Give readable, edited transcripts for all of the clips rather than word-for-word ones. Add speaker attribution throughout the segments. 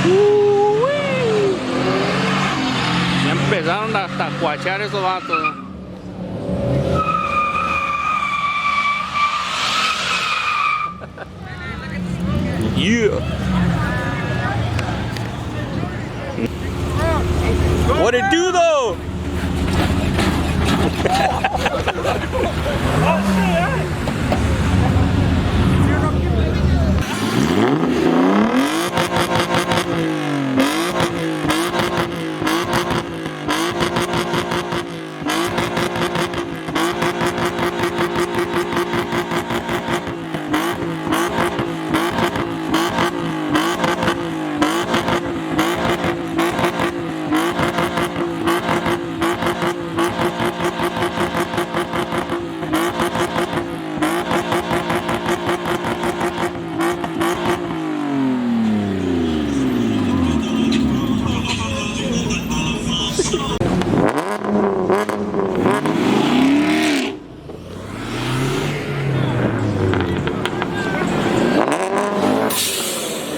Speaker 1: Ya empezaron a tacuachear esos vatos. Yeah. What it do though?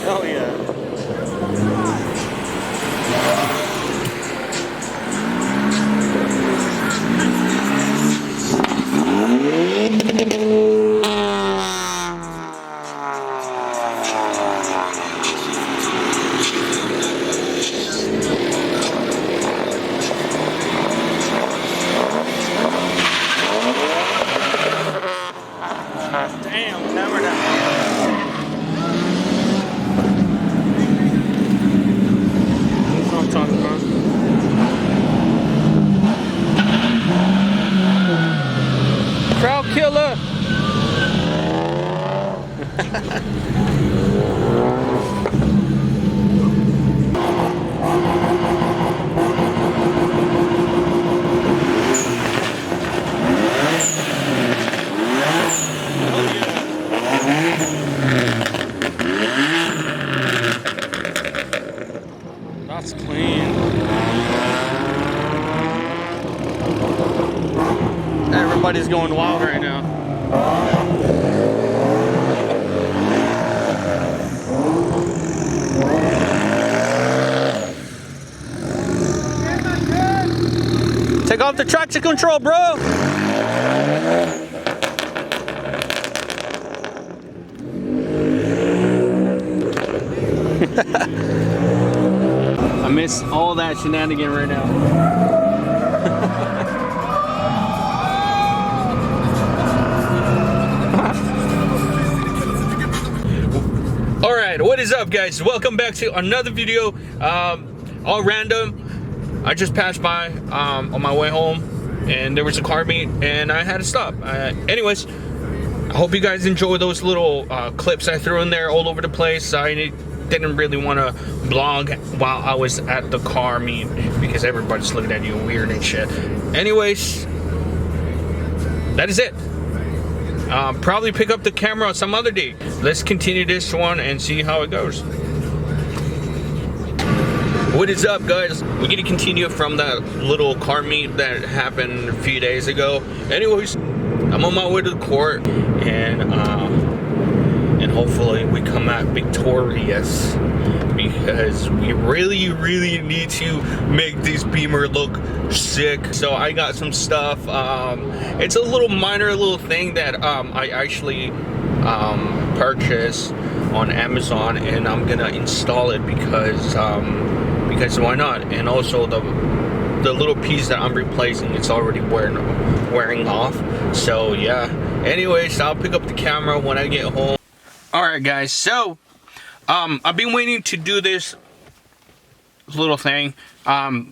Speaker 1: Oh yeah. Damn, never done. That's what I'm talking about. Crowd killer. That's clean. Everybody's going wild right now. Take off the traction control, bro. I miss all that shenanigan right now. Alright, what is up guys? Welcome back to another video. All random. I just passed by on my way home and there was a car meet and I had to stop. Anyways, I hope you guys enjoy those little clips I threw in there all over the place. I didn't really want to vlog while I was at the car meet because everybody's looking at you weird and shit. Anyways, that is it. Probably pick up the camera some other day. Let's continue this one and see how it goes. What is up guys? We're gonna continue from that little car meet that happened a few days ago. Anyways, I'm on my way to the court and hopefully we come out victorious because we really need to make this Beamer look sick. So I got some stuff. It's a little minor little thing that I actually purchased on Amazon and I'm gonna install it because why not? And also the little piece that I'm replacing, it's already wearing off. So yeah. Anyways, I'll pick up the camera when I get home. Alright guys, so I've been waiting to do this little thing. I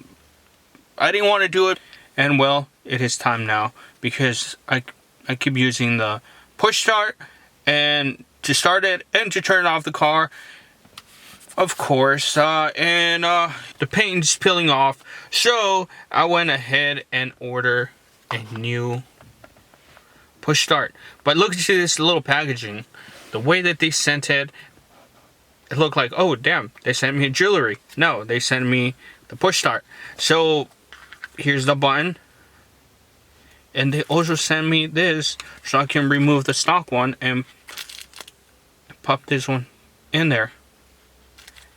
Speaker 1: didn't want to do it, and well, it is time now because I keep using the push start and to start it and to turn off the car, of course, and the paint's peeling off. So I went ahead and ordered a new push start. But look at this little packaging. The way that they sent it, it looked like, oh damn, they sent me jewelry. No, they sent me the push start. So here's the button. And they also sent me this so I can remove the stock one and pop this one in there.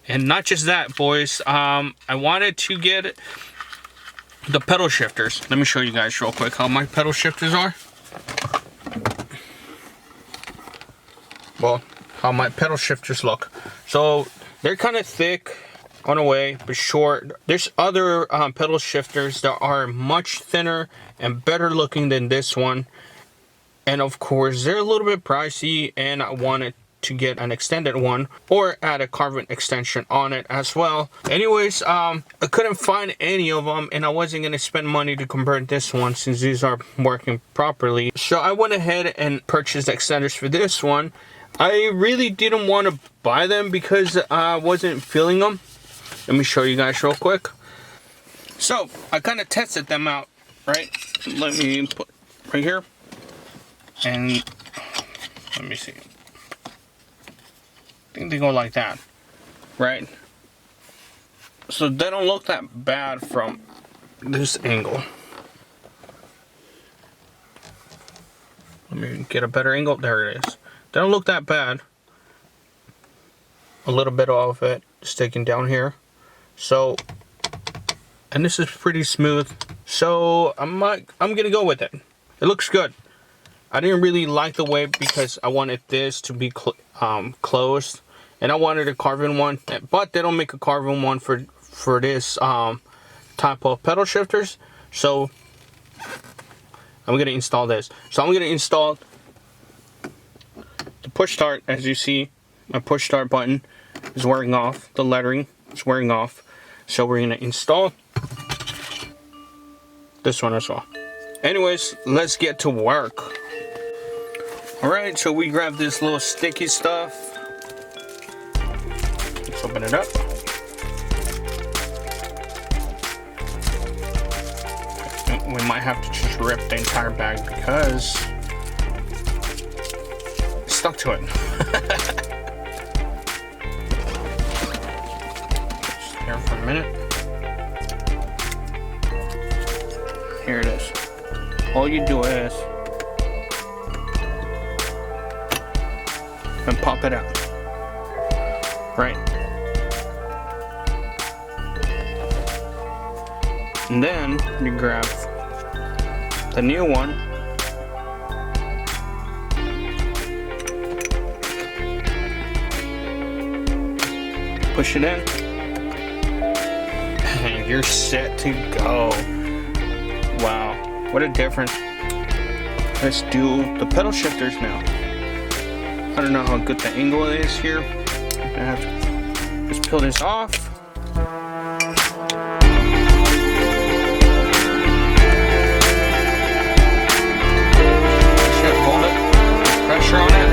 Speaker 1: And not just that, boys. I wanted to get the pedal shifters. Let me show you guys real quick how my pedal shifters are. Well, how my pedal shifters look. So they're kind of thick on a way, but short. There's other pedal shifters that are much thinner and better looking than this one. And of course, they're a little bit pricey, and I wanted to get an extended one or add a carbon extension on it as well. Anyways, I couldn't find any of them, and I wasn't going to spend money to convert this one since these are working properly. So I went ahead and purchased extenders for this one. I really didn't want to buy them because I wasn't feeling them. Let me show you guys real quick. So I kind of tested them out, right? Let me put right here. And let me see. I think they go like that, right? So they don't look that bad from this angle. Let me get a better angle. There it is. They don't look that bad. A little bit of it sticking down here. So, and this is pretty smooth. So I'm gonna go with it. It looks good. I didn't really like the way because I wanted this to be closed, and I wanted a carbon one, but they don't make a carbon one for this type of pedal shifters. So I'm gonna install this. So I'm gonna install the push start. As you see, my push start button is wearing off. The lettering is wearing off. So we're gonna install this one as well. Anyways, let's get to work. Alright, so we grabbed this little sticky stuff. Let's open it up. We might have to just rip the entire bag because it's stuck to it. Just here for a minute. Here it is. All you do is and pop it out. Right. And then you grab the new one. Push it in. And you're set to go. Wow, what a difference. Let's do the pedal shifters now. I don't know how good the angle is here. I have to just peel this off. Should hold it. Pressure on it.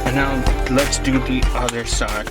Speaker 1: And now let's do the other side.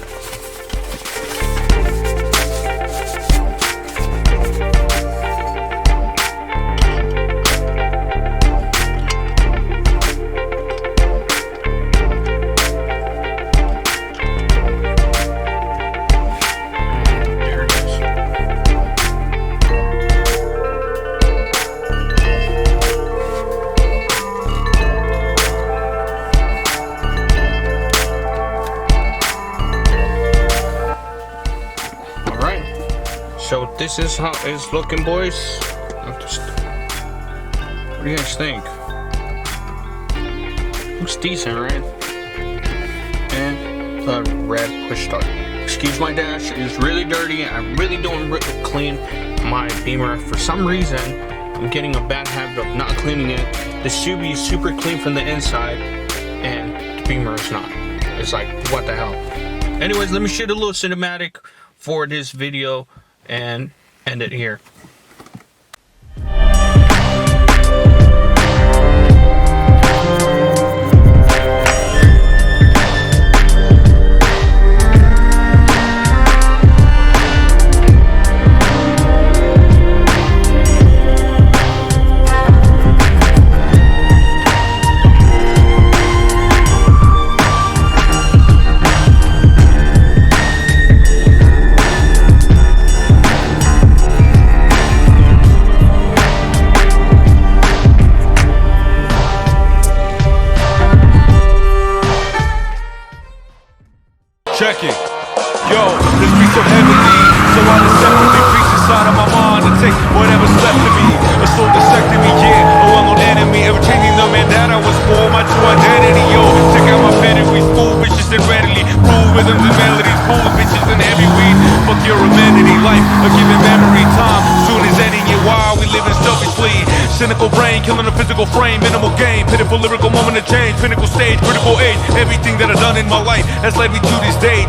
Speaker 1: So this is how it's looking, boys. What do you guys think? Looks decent, right? And the red push start. Excuse my dash, it's really dirty. I really don't clean my Beamer. For some reason, I'm getting a bad habit of not cleaning it. This should be super clean from the inside, and the Beamer is not. It's like, what the hell? Anyways, let me shoot a little cinematic for this video and end it here.
Speaker 2: Yo, this beat so heavily, so I deceptively preach inside of my mind and take whatever's left of me. A soul dissected me, yeah, a well-known enemy, ever changing the man that I was for, my true identity, yo. Check out my pedigree, smooth, vicious and readily, cool rhythms and melodies, cool bitches and heavy weed. Fuck your amenity, life, a given memory, time soon is ending it while we living selfishly. Cynical brain, killing a physical frame, minimal gain, pitiful lyrical moment of change, pinnacle stage, critical age. Everything that I've done in my life has led me to this day.